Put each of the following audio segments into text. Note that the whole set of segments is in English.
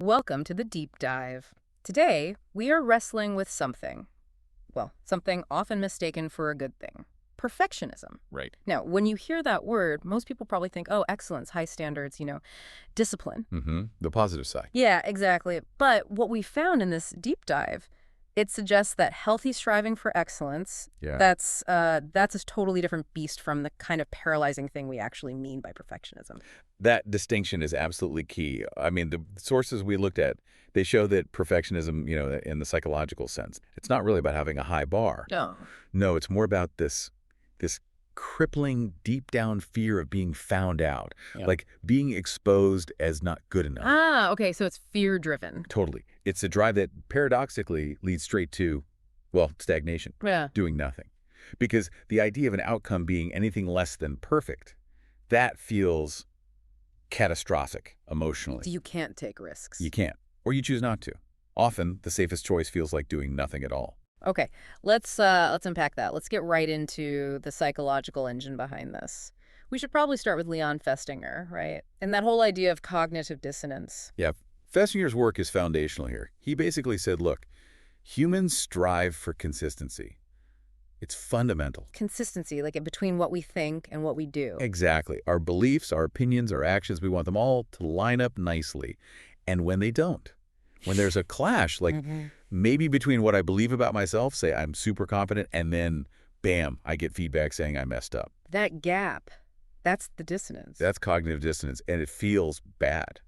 Welcome to the Deep Dive. Today, we are wrestling with something often mistaken for a good thing. Perfectionism. Right. Now, when you hear that word, most people probably think, oh, excellence, high standards, discipline. The positive side. Yeah, exactly. But what we found in this deep dive, it suggests that healthy striving for excellence, Yeah. that's a totally different beast from the kind of paralyzing thing we actually mean by perfectionism. That distinction is absolutely key. I mean, the sources we looked at, they show that perfectionism, in the psychological sense, it's not really about having a high bar. No. No, it's more about this crippling, deep down fear of being found out, Yep. like being exposed as not good enough. Ah, okay, so it's fear-driven. Totally. It's a drive that paradoxically leads straight to, well, stagnation, Yeah. doing nothing. Because the idea of an outcome being anything less than perfect, that feels catastrophic emotionally. You can't take risks. You can't, or you choose not to. Often, the safest choice feels like doing nothing at all. Okay, let's unpack that. Let's get right into the psychological engine behind this. We should probably start with Leon Festinger, right? And that whole idea of cognitive dissonance. Yeah, Festinger's work is foundational here. He basically said, look, humans strive for consistency. It's fundamental. Consistency, like in between what we think and what we do. Exactly. Our beliefs, our opinions, our actions, we want them all to line up nicely. And when they don't, when there's a clash, like maybe between what I believe about myself, say I'm super confident, and then, bam, I get feedback saying I messed up. That gap, that's the dissonance. That's cognitive dissonance, and it feels bad,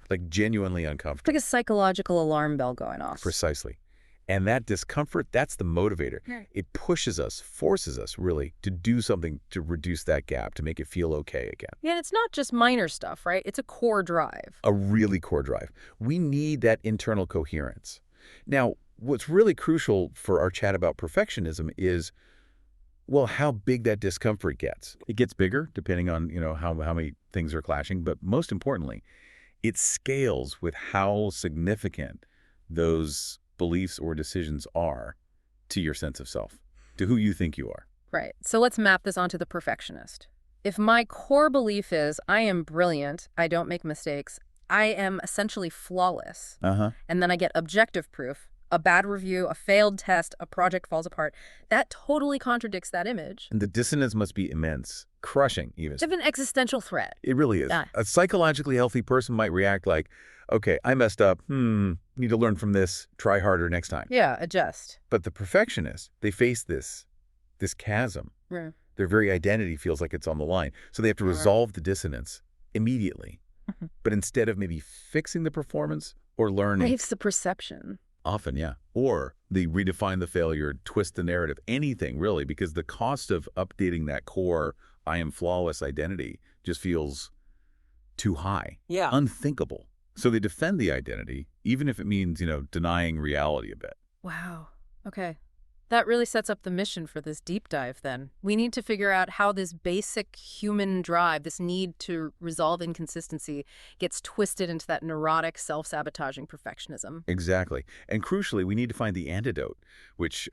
like genuinely It's uncomfortable. like a psychological alarm bell going off. Precisely. And that discomfort, that's the motivator. Right. It pushes us, forces us, really, to do something to reduce that gap, to make it feel okay again. Yeah, and it's not just minor stuff, right? It's a core drive. A really core drive. We need that internal coherence. Now, what's really crucial for our chat about perfectionism is, well, how big that discomfort gets. It gets bigger, depending on, how many things are clashing, but most importantly, it scales with how significant those beliefs or decisions are to your sense of self, to who you think you are. Right. So let's map this onto the perfectionist. If my core belief is I am brilliant, I don't make mistakes, I am essentially flawless, and then I get objective proof, a bad review, a failed test, a project falls apart, that totally contradicts that image. And the dissonance must be immense, crushing even. It's an existential threat. It really is. Yeah. A psychologically healthy person might react like, okay, I messed up. Need to learn from this. Try harder next time. Yeah, adjust. But the perfectionists, they face this chasm. Yeah. Their very identity feels like it's on the line. So they have to resolve the dissonance immediately. But instead of maybe fixing the performance or learning. It's the perception. Often, yeah. Or they redefine the failure, twist the narrative, anything really, because the cost of updating that core I am flawless identity just feels too high. Yeah. Unthinkable. So they defend the identity, even if it means, denying reality a bit. Wow. Okay. That really sets up the mission for this deep dive then. We need to figure out how this basic human drive, this need to resolve inconsistency, gets twisted into that neurotic, self-sabotaging perfectionism. Exactly. And crucially, we need to find the antidote, which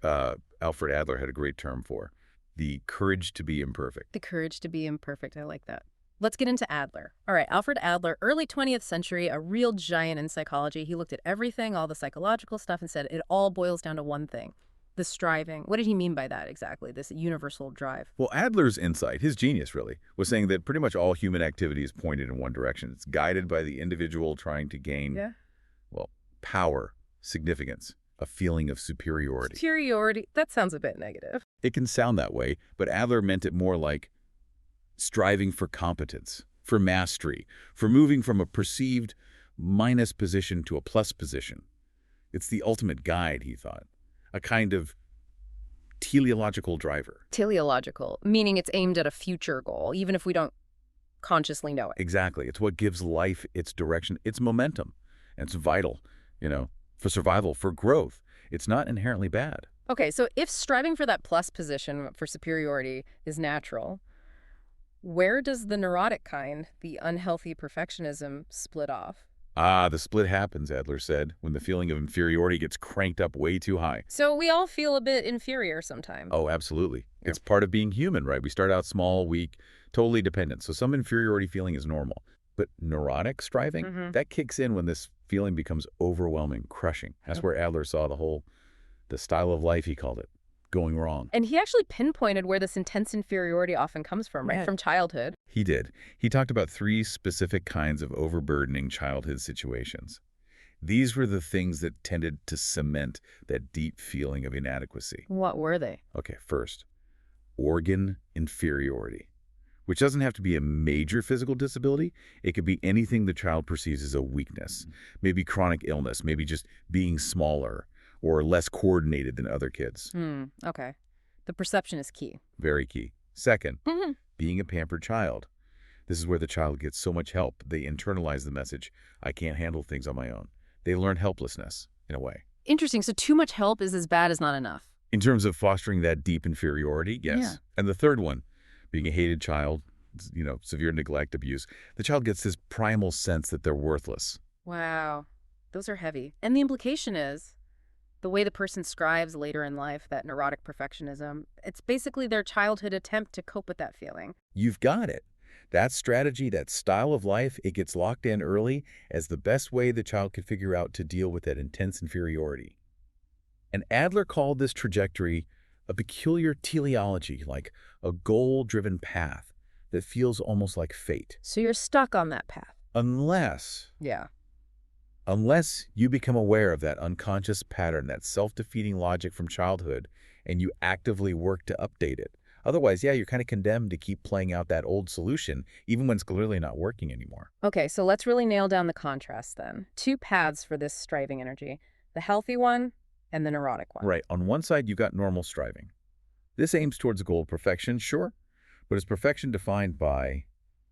Alfred Adler had a great term for, the courage to be imperfect. The courage to be imperfect. I like that. Let's get into Adler. All right, Alfred Adler, early 20th century, a real giant in psychology. He looked at everything, all the psychological stuff, and said it all boils down to one thing. The striving. What did he mean by that exactly, this universal drive? Well, Adler's insight, his genius really, was saying that pretty much all human activity is pointed in one direction. It's guided by the individual trying to gain, power, significance, a feeling of superiority. Superiority, that sounds a bit negative. It can sound that way, but Adler meant it more like striving for competence, for mastery, for moving from a perceived minus position to a plus position. It's the ultimate guide, he thought. A kind of teleological driver. Teleological, meaning it's aimed at a future goal, even if we don't consciously know it. Exactly. It's what gives life its direction, its momentum. And it's vital, for survival, for growth. It's not inherently bad. Okay, so if striving for that plus position, for superiority, is natural, where does the neurotic kind, the unhealthy perfectionism, split off? The split happens, Adler said, when the feeling of inferiority gets cranked up way too high. So we all feel a bit inferior sometimes. Oh, absolutely. It's part of being human, right? We start out small, weak, totally dependent. So some inferiority feeling is normal. But neurotic striving, that kicks in when this Feeling becomes overwhelming, crushing. That's where Adler saw the style of life, he called it, going wrong. And he actually pinpointed where this intense inferiority often comes from, right? Yeah. From childhood. He did. He talked about 3 specific kinds of overburdening childhood situations. These were the things that tended to cement that deep feeling of inadequacy. What were they? Okay, first, organ inferiority, which doesn't have to be a major physical disability. It could be anything the child perceives as a weakness, maybe chronic illness, maybe just being smaller or less coordinated than other kids. Okay. The perception is key. Very key. Second, being a pampered child. This is where the child gets so much help, they internalize the message, I can't handle things on my own. They learn helplessness, in a way. Interesting. So too much help is as bad as not enough. In terms of fostering that deep inferiority, yes. Yeah. And the third one, being a hated child, severe neglect, abuse, the child gets this primal sense that they're worthless. Wow. Those are heavy. And the implication is the way the person strives later in life, that neurotic perfectionism, it's basically their childhood attempt to cope with that feeling. You've got it. That strategy, that style of life, it gets locked in early as the best way the child could figure out to deal with that intense inferiority. And Adler called this trajectory a peculiar teleology, like a goal-driven path that feels almost like fate. So you're stuck on that path. Unless you become aware of that unconscious pattern, that self-defeating logic from childhood, and you actively work to update it. Otherwise, you're kind of condemned to keep playing out that old solution, even when it's clearly not working anymore. Okay, so let's really nail down the contrast then. 2 paths for this striving energy, the healthy one and the neurotic one. Right. On one side, you've got normal striving. This aims towards a goal of perfection, sure, but is perfection defined by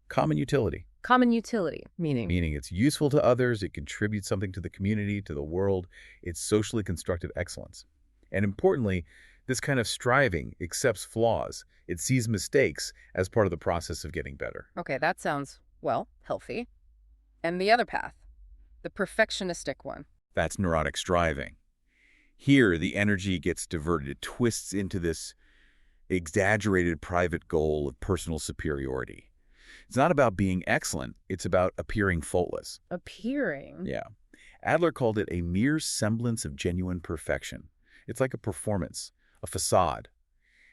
common utility. Common utility, meaning? Meaning it's useful to others, it contributes something to the community, to the world, it's socially constructive excellence. And importantly, this kind of striving accepts flaws. It sees mistakes as part of the process of getting better. Okay, that sounds, well, healthy. And the other path, the perfectionistic one. That's neurotic striving. Here, the energy gets diverted. It twists into this exaggerated private goal of personal superiority. It's not about being excellent. It's about appearing faultless. Appearing? Yeah. Adler called it a mere semblance of genuine perfection. It's like a performance, a facade.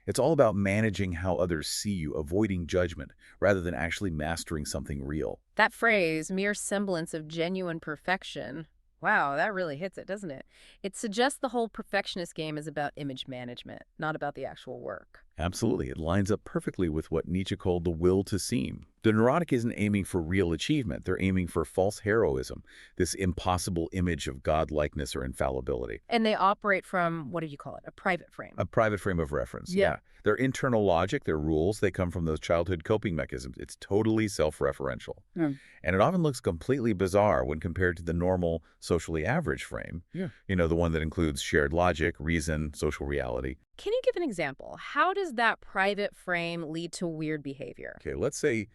It's all about managing how others see you, avoiding judgment, rather than actually mastering something real. That phrase, mere semblance of genuine perfection, wow, that really hits it, doesn't it? It suggests the whole perfectionist game is about image management, not about the actual work. Absolutely. It lines up perfectly with what Nietzsche called the will to seem. The neurotic isn't aiming for real achievement. They're aiming for false heroism, this impossible image of godlikeness or infallibility. And they operate from, what do you call it, a private frame? A private frame of reference, Yeah. Their internal logic, their rules, they come from those childhood coping mechanisms. It's totally self-referential. And it often looks completely bizarre when compared to the normal, socially average frame. The one that includes shared logic, reason, social reality. Can you give an example? How does that private frame lead to weird behavior? Okay, let's say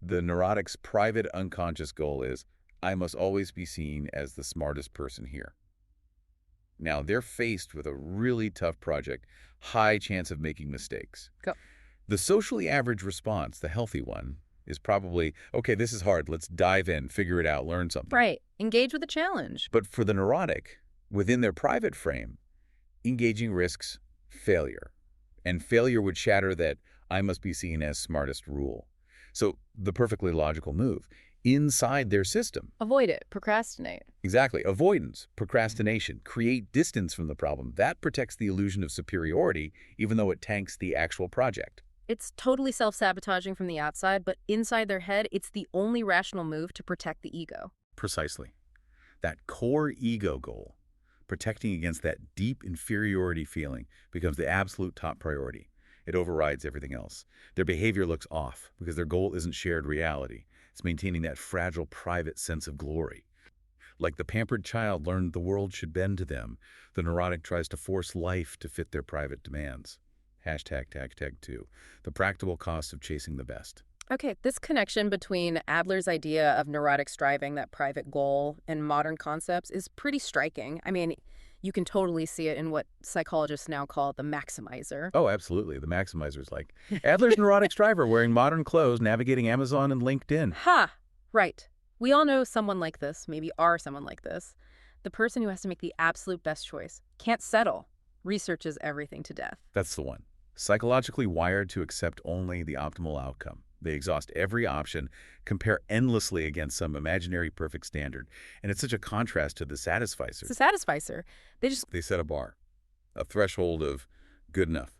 the neurotic's private unconscious goal is, I must always be seen as the smartest person here. Now, they're faced with a really tough project, high chance of making mistakes. Go. The socially average response, the healthy one, is probably, okay, this is hard, let's dive in, figure it out, learn something. Right. Engage with the challenge. But for the neurotic, within their private frame, engaging risks failure. And failure would shatter that I must be seen as smartest rule. So the perfectly logical move, inside their system. Avoid it. Procrastinate. Exactly. Avoidance, procrastination, create distance from the problem. That protects the illusion of superiority, even though it tanks the actual project. It's totally self-sabotaging from the outside, but inside their head, it's the only rational move to protect the ego. Precisely. That core ego goal, protecting against that deep inferiority feeling, becomes the absolute top priority. It overrides everything else. Their behavior looks off because their goal isn't shared reality. It's maintaining that fragile, private sense of glory. Like the pampered child learned the world should bend to them, the neurotic tries to force life to fit their private demands. #2. The practical cost of chasing the best. Okay, this connection between Adler's idea of neurotic striving, that private goal, and modern concepts is pretty striking. I mean, you can totally see it in what psychologists now call the maximizer. Oh, absolutely. The maximizer's like Adler's neurotic striver wearing modern clothes, navigating Amazon and LinkedIn. Ha! Right. We all know someone like this, maybe are someone like this. The person who has to make the absolute best choice. Can't settle. Researches everything to death. That's the one. Psychologically wired to accept only the optimal outcome. They exhaust every option, compare endlessly against some imaginary perfect standard. And it's such a contrast to the satisficers. It's a satisficer. They set a bar, a threshold of good enough.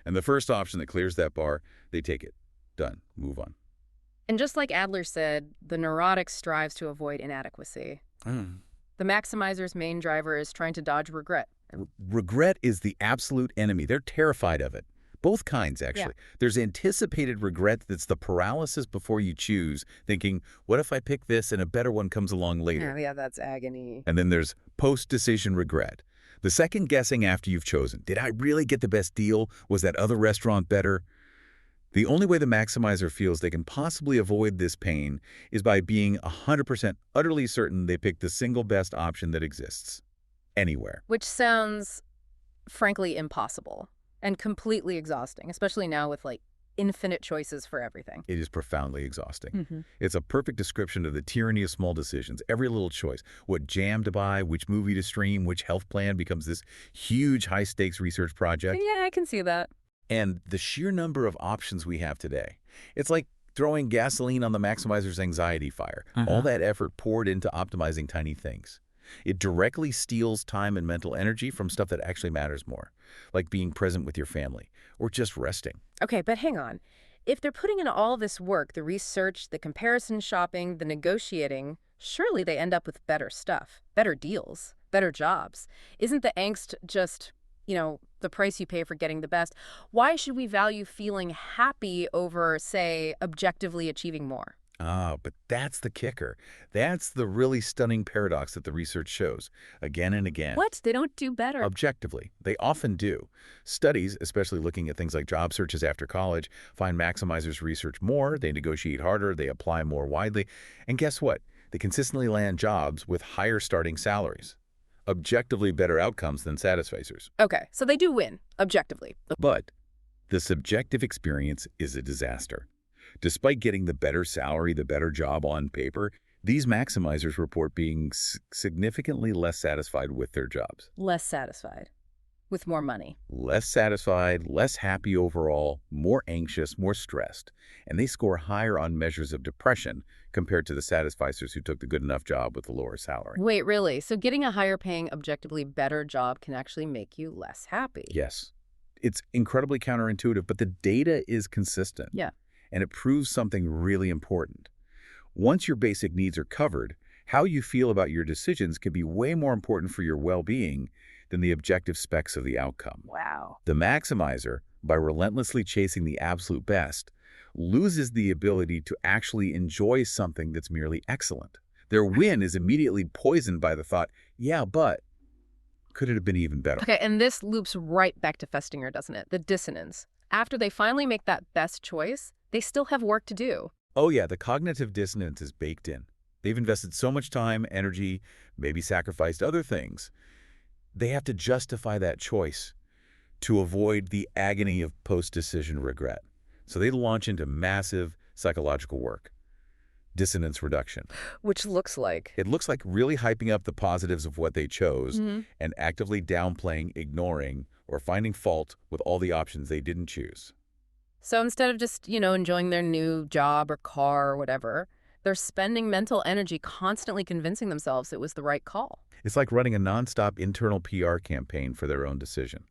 And the first option that clears that bar, they take it. Done. Move on. And just like Adler said, the neurotic strives to avoid inadequacy. The maximizer's main driver is trying to dodge regret. Regret is the absolute enemy. They're terrified of it. Both kinds, actually. Yeah. There's anticipated regret that's the paralysis before you choose, thinking, what if I pick this and a better one comes along later? Yeah, that's agony. And then there's post-decision regret. The second guessing after you've chosen. Did I really get the best deal? Was that other restaurant better? The only way the maximizer feels they can possibly avoid this pain is by being 100% utterly certain they picked the single best option that exists. Anywhere. Which sounds, frankly, impossible and completely exhausting, especially now with, like, infinite choices for everything. It is profoundly exhausting. It's a perfect description of the tyranny of small decisions. Every little choice, what jam to buy, which movie to stream, which health plan becomes this huge high-stakes research project. Yeah, I can see that. And the sheer number of options we have today. It's like throwing gasoline on the maximizer's anxiety fire. All that effort poured into optimizing tiny things. It directly steals time and mental energy from stuff that actually matters more, like being present with your family or just resting. Okay, but hang on. If they're putting in all this work, the research, the comparison shopping, the negotiating, surely they end up with better stuff, better deals, better jobs. Isn't the angst just, the price you pay for getting the best? Why should we value feeling happy over, say, objectively achieving more? But that's the kicker. That's the really stunning paradox that the research shows, again and again. What? They don't do better? Objectively. They often do. Studies, especially looking at things like job searches after college, find maximizers research more, they negotiate harder, they apply more widely. And guess what? They consistently land jobs with higher starting salaries. Objectively better outcomes than satisficers. Okay, so they do win, objectively. But the subjective experience is a disaster. Despite getting the better salary, the better job on paper, these maximizers report being significantly less satisfied with their jobs. Less satisfied. With more money. Less satisfied, less happy overall, more anxious, more stressed. And they score higher on measures of depression compared to the satisficers who took the good enough job with the lower salary. Wait, really? So getting a higher paying, objectively better job can actually make you less happy? Yes. It's incredibly counterintuitive, but the data is consistent. Yeah. And it proves something really important. Once your basic needs are covered, how you feel about your decisions can be way more important for your well-being than the objective specs of the outcome. Wow. The maximizer, by relentlessly chasing the absolute best, loses the ability to actually enjoy something that's merely excellent. Their win is immediately poisoned by the thought, yeah, but could it have been even better? Okay, and this loops right back to Festinger, doesn't it? The dissonance. After they finally make that best choice, they still have work to do. Oh yeah, the cognitive dissonance is baked in. They've invested so much time, energy, maybe sacrificed other things. They have to justify that choice to avoid the agony of post-decision regret. So they launch into massive psychological work. Dissonance reduction. Which looks like? It looks like really hyping up the positives of what they chose and actively downplaying, ignoring, or finding fault with all the options they didn't choose. So instead of just, enjoying their new job or car or whatever, they're spending mental energy constantly convincing themselves it was the right call. It's like running a nonstop internal PR campaign for their own decision.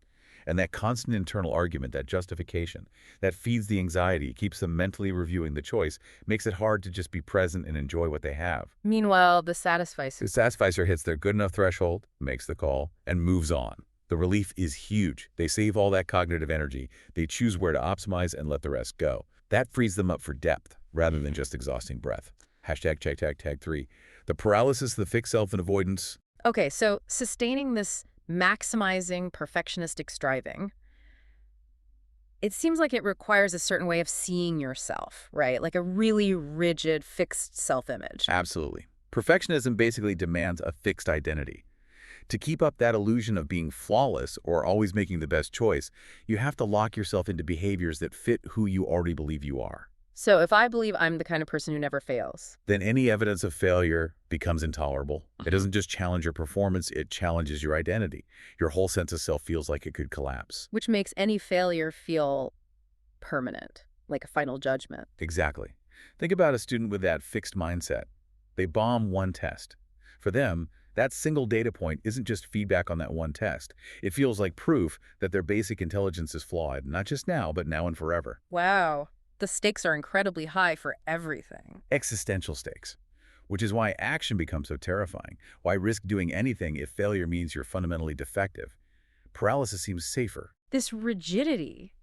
And that constant internal argument, that justification, that feeds the anxiety, keeps them mentally reviewing the choice, makes it hard to just be present and enjoy what they have. Meanwhile, the satisficer hits their good enough threshold, makes the call, and moves on. The relief is huge. They save all that cognitive energy. They choose where to optimize and let the rest go. That frees them up for depth rather than just exhausting breath. Hashtag check tag 3. The paralysis of the fixed self and avoidance. Okay, so sustaining this maximizing perfectionistic striving, it seems like it requires a certain way of seeing yourself, right? Like a really rigid, fixed self-image. Absolutely. Perfectionism basically demands a fixed identity. To keep up that illusion of being flawless or always making the best choice, you have to lock yourself into behaviors that fit who you already believe you are. So if I believe I'm the kind of person who never fails, Then any evidence of failure becomes intolerable. It doesn't just challenge your performance, it challenges your identity. Your whole sense of self feels like it could collapse. which makes any failure feel permanent, like a final judgment. Exactly. Think about a student with that fixed mindset. They bomb one test. For them, that single data point isn't just feedback on that one test. It feels like proof that their basic intelligence is flawed, not just now, but now and forever. Wow. The stakes are incredibly high for everything. Existential stakes. Which is why action becomes so terrifying. Why risk doing anything if failure means you're fundamentally defective? Paralysis seems safer. This rigidity,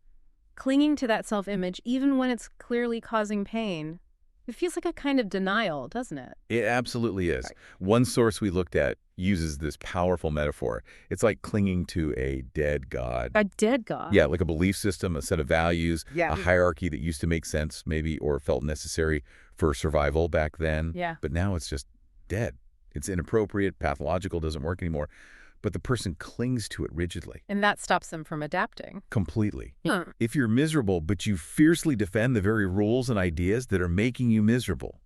clinging to that self-image even when it's clearly causing pain, it feels like a kind of denial, doesn't it? It absolutely is. Right. One source we looked at uses this powerful metaphor. It's like clinging to a dead god. A dead god. Yeah, like a belief system, a set of values, Yeah. a hierarchy that used to make sense maybe or felt necessary for survival back then. Yeah. But now it's just dead. It's inappropriate, pathological, doesn't work anymore. But the person clings to it rigidly. And that stops them from adapting. Completely. Huh. If you're miserable, but you fiercely defend the very rules and ideas that are making you miserable,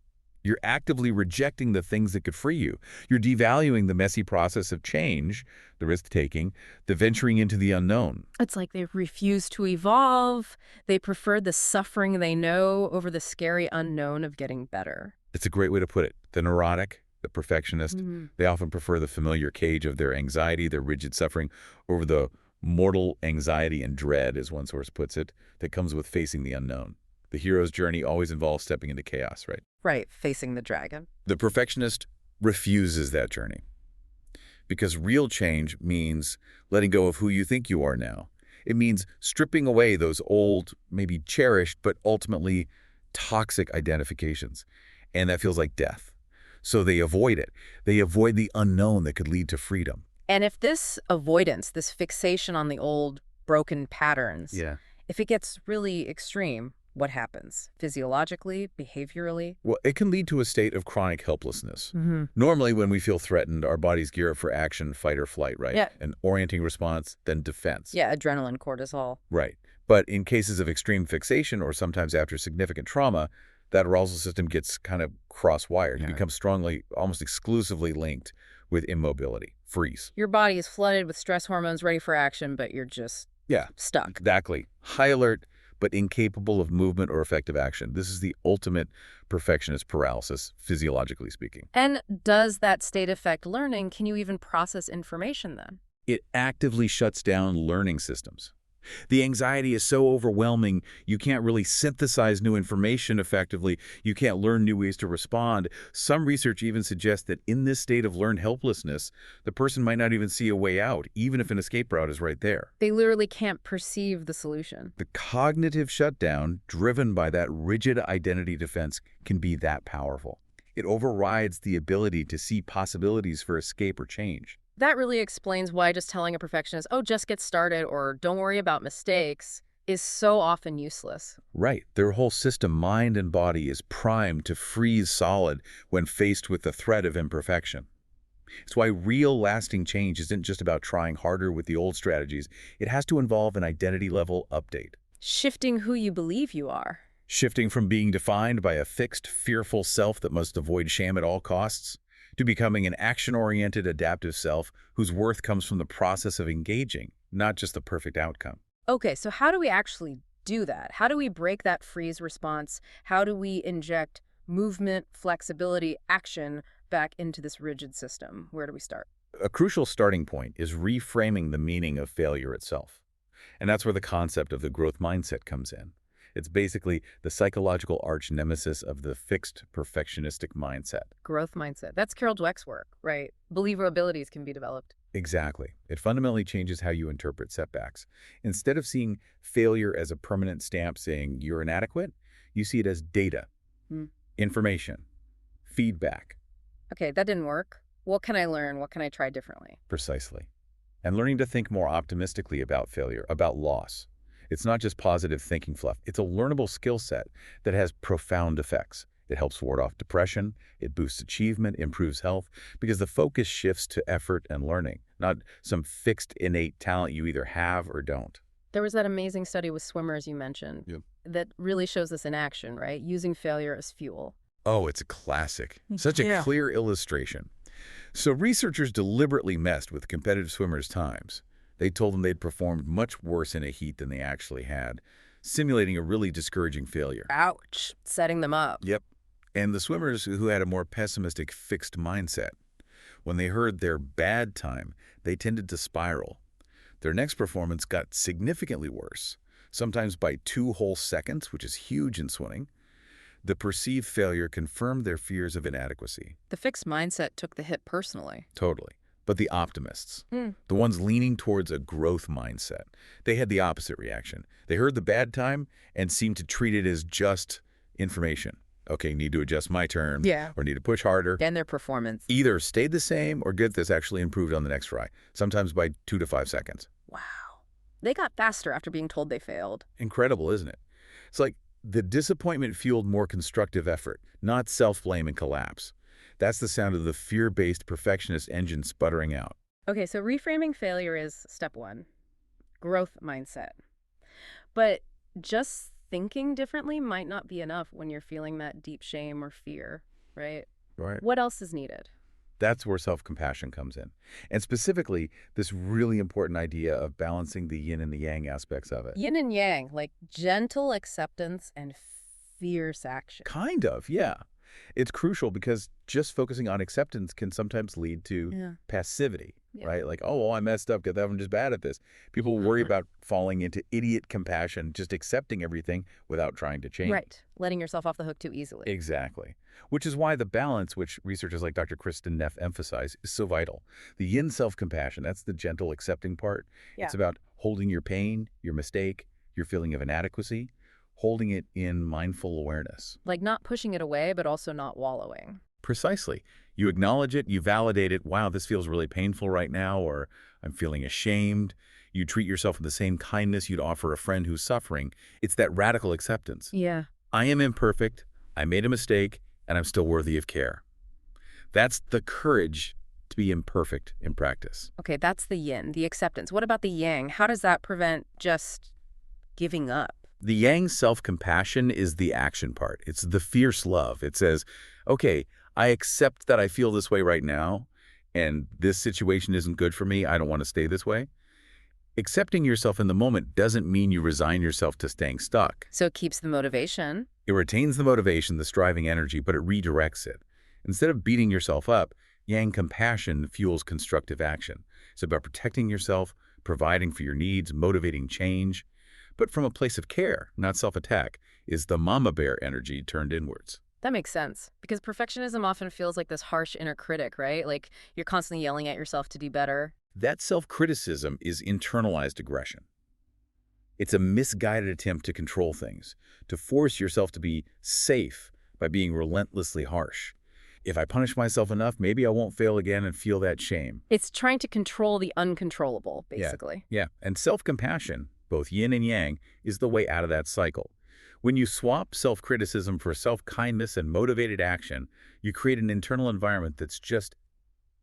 you're actively rejecting the things that could free you. You're devaluing the messy process of change, the risk-taking, the venturing into the unknown. It's like they refuse to evolve. They prefer the suffering they know over the scary unknown of getting better. It's a great way to put it. The neurotic, the perfectionist, they often prefer the familiar cage of their anxiety, their rigid suffering, over the mortal anxiety and dread, as one source puts it, that comes with facing the unknown. The hero's journey always involves stepping into chaos, right? Right, facing the dragon. The perfectionist refuses that journey because real change means letting go of who you think you are now. It means stripping away those old, maybe cherished, but ultimately toxic identifications. And that feels like death. So they avoid it. They avoid the unknown that could lead to freedom. And if this avoidance, this fixation on the old broken patterns, if it gets really extreme, what happens? Physiologically, behaviorally? Well, it can lead to a state of chronic helplessness. Normally, when we feel threatened, our bodies gear up for action, fight or flight, right? Yeah. An orienting response, then defense. Yeah, adrenaline, cortisol. Right. But in cases of extreme fixation or sometimes after significant trauma, that arousal system gets kind of cross-wired. It becomes strongly, almost exclusively linked with immobility, freeze. Your body is flooded with stress hormones ready for action, but you're just stuck. Exactly. High alert, but incapable of movement or effective action. This is the ultimate perfectionist paralysis, physiologically speaking. And does that state affect learning? Can you even process information then? It actively shuts down learning systems. The anxiety is so overwhelming, you can't really synthesize new information effectively. You can't learn new ways to respond. Some research even suggests that in this state of learned helplessness, the person might not even see a way out, even if an escape route is right there. They literally can't perceive the solution. The cognitive shutdown, driven by that rigid identity defense, can be that powerful. It overrides the ability to see possibilities for escape or change. That really explains why just telling a perfectionist, oh, just get started or don't worry about mistakes, is so often useless. Right. Their whole system, mind and body, is primed to freeze solid when faced with the threat of imperfection. It's why real lasting change isn't just about trying harder with the old strategies. It has to involve an identity-level update. Shifting who you believe you are. Shifting from being defined by a fixed, fearful self that must avoid shame at all costs, to becoming an action-oriented, adaptive self whose worth comes from the process of engaging, not just the perfect outcome. Okay, so how do we actually do that? How do we break that freeze response? How do we inject movement, flexibility, action back into this rigid system? Where do we start? A crucial starting point is reframing the meaning of failure itself. And that's where the concept of the growth mindset comes in. It's basically the psychological arch nemesis of the fixed perfectionistic mindset. Growth mindset. That's Carol Dweck's work, right? Believer abilities can be developed. Exactly. It fundamentally changes how you interpret setbacks. Instead of seeing failure as a permanent stamp saying you're inadequate, you see it as data, information, feedback. Okay, that didn't work. What can I learn? What can I try differently? Precisely. And learning to think more optimistically about failure, about loss. It's not just positive thinking fluff. It's a learnable skill set that has profound effects. It helps ward off depression, it boosts achievement, improves health, because the focus shifts to effort and learning, not some fixed innate talent you either have or don't. There was that amazing study with swimmers you mentioned Yep. that really shows this in action, right? Using failure as fuel. Oh, it's a classic. Such a Yeah. clear illustration. So researchers deliberately messed with competitive swimmers' times. They told them they'd performed much worse in a heat than they actually had, simulating a really discouraging failure. Ouch. Setting them up. Yep. And the swimmers who had a more pessimistic, fixed mindset, when they heard their bad time, they tended to spiral. Their next performance got significantly worse, sometimes by 2 whole seconds, which is huge in swimming. The perceived failure confirmed their fears of inadequacy. The fixed mindset took the hit personally. Totally. But the optimists, the ones leaning towards a growth mindset, they had the opposite reaction. They heard the bad time and seemed to treat it as just information. Okay, need to adjust my terms, Yeah. or need to push harder. And their performance. Either stayed the same or, get this, actually improved on the next try, sometimes by 2 to 5 seconds. Wow. They got faster after being told they failed. Incredible, isn't it? It's like the disappointment fueled more constructive effort, not self-blame and collapse. That's the sound of the fear-based perfectionist engine sputtering out. Okay, so reframing failure is step one. Growth mindset. But just thinking differently might not be enough when you're feeling that deep shame or fear, right? Right. What else is needed? That's where self-compassion comes in. And specifically, this really important idea of balancing the yin and the yang aspects of it. Yin and yang, like gentle acceptance and fierce action. Kind of, yeah. It's crucial because just focusing on acceptance can sometimes lead to passivity, right? Like, oh, well, I messed up because I'm just bad at this. People worry about falling into idiot compassion, just accepting everything without trying to change. Right. Letting yourself off the hook too easily. Exactly. Which is why the balance, which researchers like Dr. Kristen Neff emphasize, is so vital. The yin self-compassion, that's the gentle accepting part. Yeah. It's about holding your pain, your mistake, your feeling of inadequacy, holding it in mindful awareness. Like not pushing it away, but also not wallowing. Precisely. You acknowledge it, you validate it. Wow, this feels really painful right now, or I'm feeling ashamed. You treat yourself with the same kindness you'd offer a friend who's suffering. It's that radical acceptance. Yeah. I am imperfect, I made a mistake, and I'm still worthy of care. That's the courage to be imperfect in practice. Okay, that's the yin, the acceptance. What about the yang? How does that prevent just giving up? The yang self-compassion is the action part. It's the fierce love. It says, okay, I accept that I feel this way right now, and this situation isn't good for me. I don't want to stay this way. Accepting yourself in the moment doesn't mean you resign yourself to staying stuck. So it keeps the motivation. It retains the motivation, the striving energy, but it redirects it. Instead of beating yourself up, yang compassion fuels constructive action. It's about protecting yourself, providing for your needs, motivating change. But from a place of care, not self-attack, is the mama bear energy turned inwards. That makes sense. Because perfectionism often feels like this harsh inner critic, right? Like you're constantly yelling at yourself to do better. That self-criticism is internalized aggression. It's a misguided attempt to control things, to force yourself to be safe by being relentlessly harsh. If I punish myself enough, maybe I won't fail again and feel that shame. It's trying to control the uncontrollable, basically. Yeah. And self-compassion, both yin and yang, is the way out of that cycle. When you swap self-criticism for self-kindness and motivated action, you create an internal environment that's just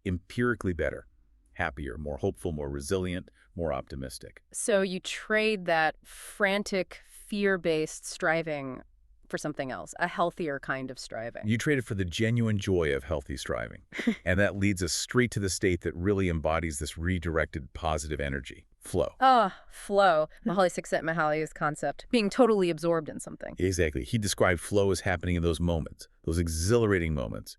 empirically better, happier, more hopeful, more resilient, more optimistic. So you trade that frantic, fear-based striving for something else, a healthier kind of striving. You trade it for the genuine joy of healthy striving. And that leads us straight to the state that really embodies this redirected positive energy, flow. Flow. Mihaly Csikszentmihalyi's concept, being totally absorbed in something. Exactly. He described flow as happening in those moments, those exhilarating moments,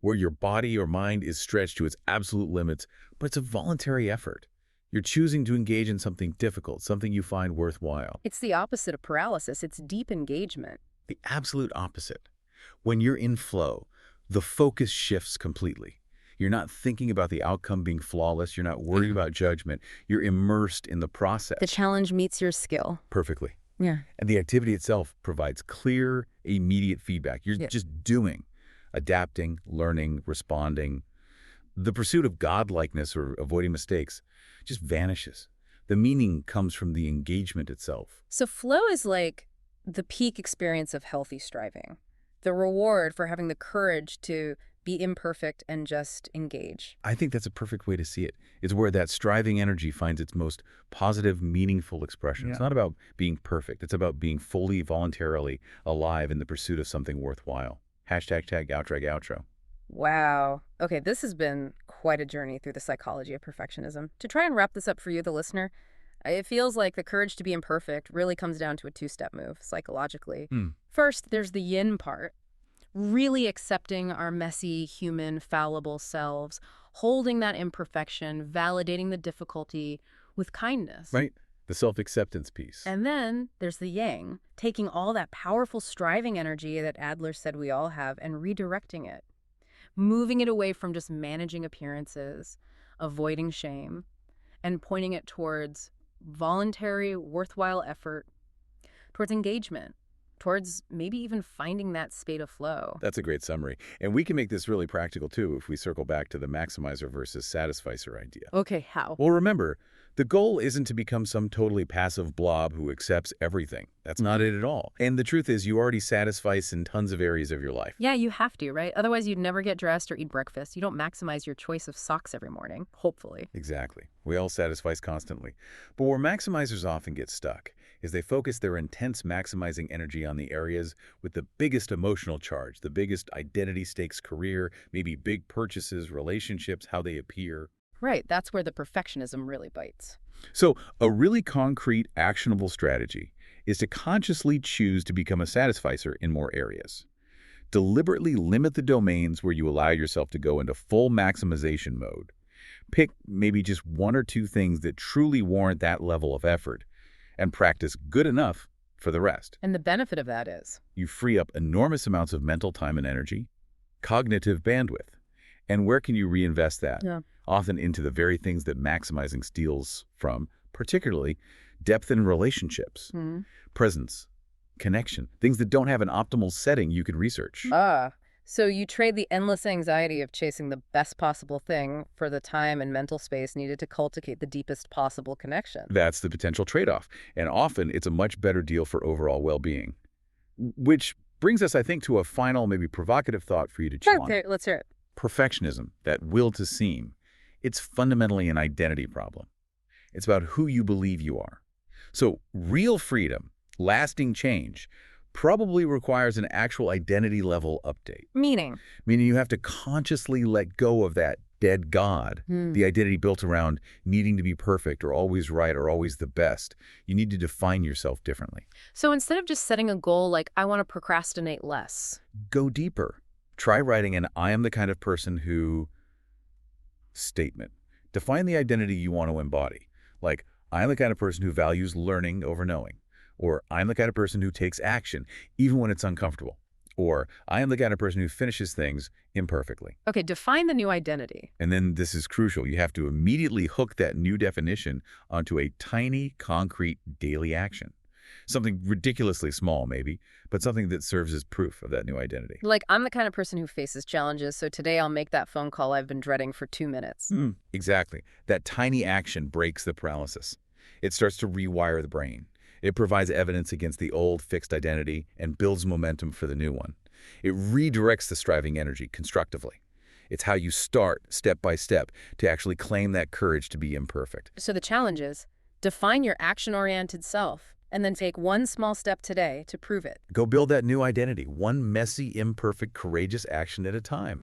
where your body or mind is stretched to its absolute limits, but it's a voluntary effort. You're choosing to engage in something difficult, something you find worthwhile. It's the opposite of paralysis. It's deep engagement. The absolute opposite. When you're in flow, the focus shifts completely. You're not thinking about the outcome being flawless. You're not worried about judgment. You're immersed in the process. The challenge meets your skill. Perfectly. Yeah. And the activity itself provides clear, immediate feedback. You're just doing, adapting, learning, responding. The pursuit of godlikeness or avoiding mistakes just vanishes. The meaning comes from the engagement itself. So flow is like the peak experience of healthy striving. The reward for having the courage to be imperfect and just engage. I think that's a perfect way to see it. It's where that striving energy finds its most positive, meaningful expression. It's not about being perfect. It's about being fully, voluntarily alive in the pursuit of something worthwhile. Hashtag tag outrag outro. Wow. Okay, this has been quite a journey through the psychology of perfectionism. To try and wrap this up for you, the listener, it feels like the courage to be imperfect really comes down to a two-step move psychologically. First, there's the yin part, really accepting our messy, human, fallible selves, holding that imperfection, validating the difficulty with kindness. Right. The self-acceptance piece. And then there's the yang, taking all that powerful striving energy that Adler said we all have and redirecting it, moving it away from just managing appearances, avoiding shame, and pointing it towards voluntary, worthwhile effort, towards engagement, towards maybe even finding that state of flow. That's a great summary. And we can make this really practical, too, if we circle back to the maximizer versus satisficer idea. Okay, how? Well, remember, the goal isn't to become some totally passive blob who accepts everything. That's not it at all. And the truth is, you already satisfice in tons of areas of your life. Yeah, you have to, right? Otherwise, you'd never get dressed or eat breakfast. You don't maximize your choice of socks every morning, hopefully. Exactly. We all satisfice constantly. But where maximizers often get stuck is they focus their intense maximizing energy on the areas with the biggest emotional charge, the biggest identity stakes career, maybe big purchases, relationships, how they appear. Right, that's where the perfectionism really bites. So a really concrete, actionable strategy is to consciously choose to become a satisficer in more areas. Deliberately limit the domains where you allow yourself to go into full maximization mode. Pick maybe just one or two things that truly warrant that level of effort, and practice good enough for the rest. And the benefit of that is? You free up enormous amounts of mental time and energy, cognitive bandwidth. And where can you reinvest that? Yeah. Often into the very things that maximizing steals from, particularly depth in relationships, presence, connection, things that don't have an optimal setting you can research. So you trade the endless anxiety of chasing the best possible thing for the time and mental space needed to cultivate the deepest possible connection. That's the potential trade-off. And often it's a much better deal for overall well-being. Which brings us, I think, to a final, maybe provocative thought for you to chew on. Okay, let's hear it. Perfectionism, that will to seem, it's fundamentally an identity problem. It's about who you believe you are. So real freedom, lasting change, probably requires an actual identity level update. Meaning you have to consciously let go of that dead God, the identity built around needing to be perfect or always right or always the best. You need to define yourself differently. So instead of just setting a goal like, I want to procrastinate less. Go deeper. Try writing an I am the kind of person who statement. Define the identity you want to embody. Like, I am the kind of person who values learning over knowing. Or, I'm the kind of person who takes action, even when it's uncomfortable. Or, I am the kind of person who finishes things imperfectly. Okay, define the new identity. And then this is crucial. You have to immediately hook that new definition onto a tiny, concrete daily action. Something ridiculously small, maybe, but something that serves as proof of that new identity. Like, I'm the kind of person who faces challenges, so today I'll make that phone call I've been dreading for 2 minutes. Exactly. That tiny action breaks the paralysis. It starts to rewire the brain. It provides evidence against the old fixed identity and builds momentum for the new one. It redirects the striving energy constructively. It's how you start, step by step, to actually claim that courage to be imperfect. So the challenge is, define your action-oriented self, and then take one small step today to prove it. Go build that new identity, one messy, imperfect, courageous action at a time.